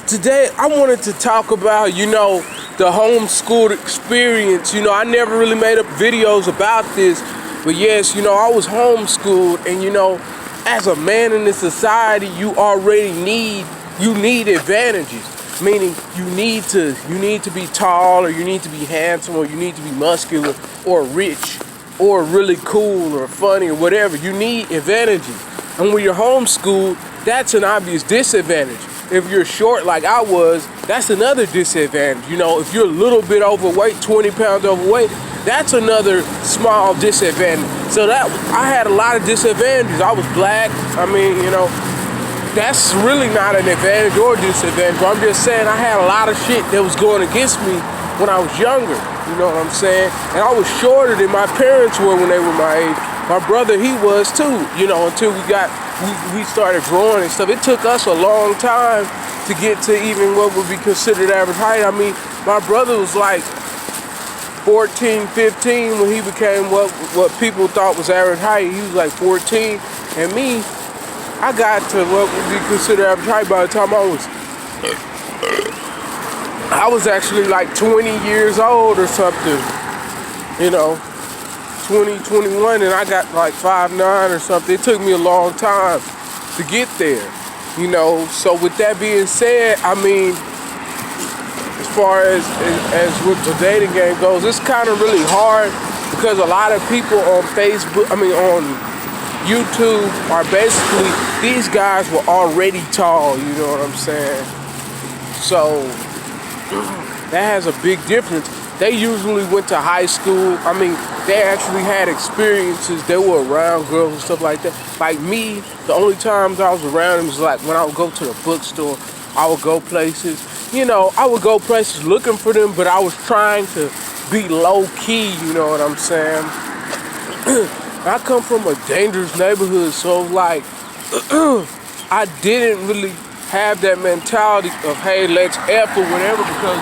Today I wanted to talk about, the homeschooled experience. I never really made up videos about this, but yes, I was homeschooled, and as a man in this society, you need advantages. Meaning you need to be tall, or you need to be handsome, or you need to be muscular, or rich, or really cool, or funny, or whatever. You need advantages. And when you're homeschooled, that's an obvious disadvantage. If you're short like I was, that's another disadvantage. If you're a little bit overweight, 20 pounds overweight, that's another small disadvantage. So that I had a lot of disadvantages. I was black. That's really not an advantage or disadvantage. But I'm just saying I had a lot of shit that was going against me when I was younger. You know what I'm saying? And I was shorter than my parents were when they were my age. My brother, he was too, until we started growing and stuff. It took us a long time to get to even what would be considered average height. My brother was like 14, 15 when he became what people thought was average height. He was like 14. And me, I got to what would be considered average height by the time I was actually like 20 years old or something, 20, 21, and I got like 5'9" or something. It took me a long time to get there, So with that being said, as far as with the dating game goes, it's kind of really hard because a lot of people on on YouTube are basically, these guys were already tall, you know what I'm saying? So that has a big difference. They usually went to high school. They actually had experiences. They were around girls and stuff like that. Like me, the only times I was around them was like when I would go to the bookstore. I would go places. I would go places looking for them, but I was trying to be low key, you know what I'm saying? I come from a dangerous neighborhood, so like I didn't really have that mentality of, hey, let's F or whatever, because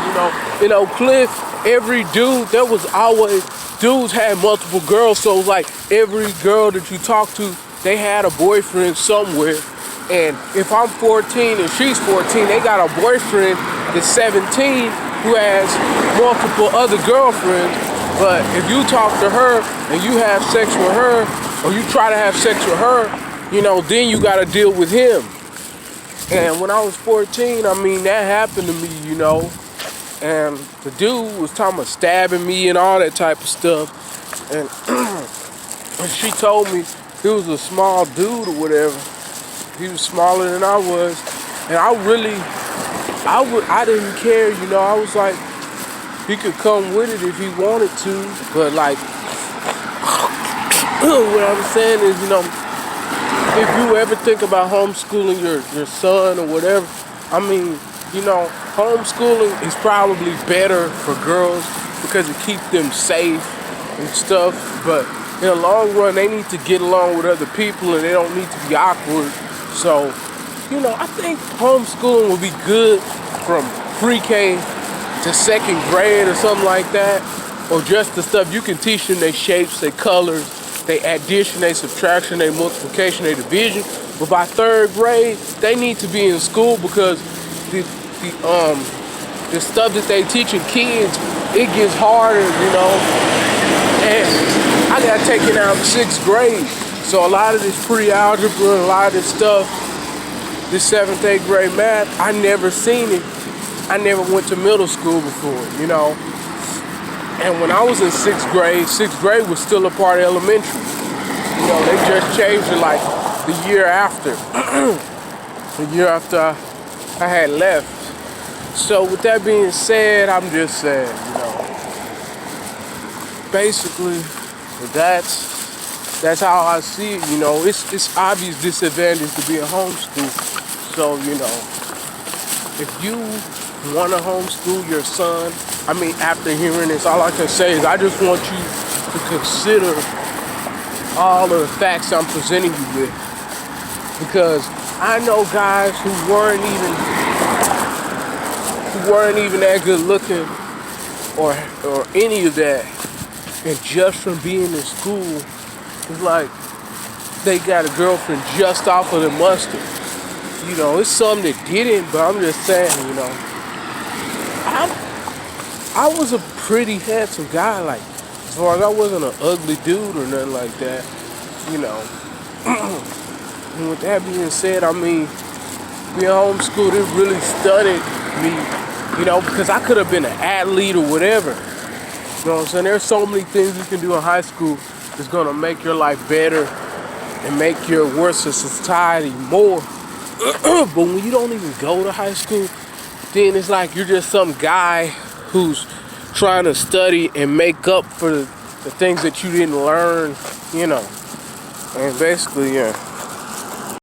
in Oak Cliff, every dude, there was always, dudes had multiple girls, so like every girl that you talk to, they had a boyfriend somewhere. And if I'm 14 and she's 14, they got a boyfriend that's 17 who has multiple other girlfriends. But if you talk to her and you have sex with her, or you try to have sex with her, then you gotta deal with him. And when I was 14, that happened to me, And the dude was talking about stabbing me and all that type of stuff. And she told me he was a small dude or whatever. He was smaller than I was. And I didn't care, I was like, he could come with it if he wanted to. But like, what I'm saying is, if you ever think about homeschooling your son or whatever, homeschooling is probably better for girls because it keeps them safe and stuff. But in the long run, they need to get along with other people and they don't need to be awkward. So, I think homeschooling would be good from pre-K to second grade or something like that. Or just the stuff you can teach them, their shapes, their colors, their addition, their subtraction, their multiplication, their division. But by third grade, they need to be in school because the stuff that they teaching kids, it gets harder, And I got taken out in 6th grade. So a lot of this pre-algebra and a lot of this stuff, this 7th, 8th grade math, I never seen it. I never went to middle school before, And when I was in 6th grade was still a part of elementary. They just changed it like the year after. The year after I had left. So with that being said, I'm just saying, basically, that's how I see it, It's obvious disadvantage to be a homeschool. So, if you want to homeschool your son, after hearing this, all I can say is I just want you to consider all of the facts I'm presenting you with. Because I know guys who weren't even that good looking or any of that. And just from being in school, it's like they got a girlfriend just off of the mustard. you know, it's some that didn't, but I'm just saying, you know, I was a pretty handsome guy, like, as far as I wasn't an ugly dude or nothing like that, you know. And with that being said, I mean, being homeschooled, it really studied me, you know, because I could have been an athlete or whatever. You know what I'm saying? There's so many things you can do in high school that's gonna make your life better and make your worth to society more. But when you don't even go to high school, then it's like you're just some guy who's trying to study and make up for the things that you didn't learn, you know. And basically, yeah.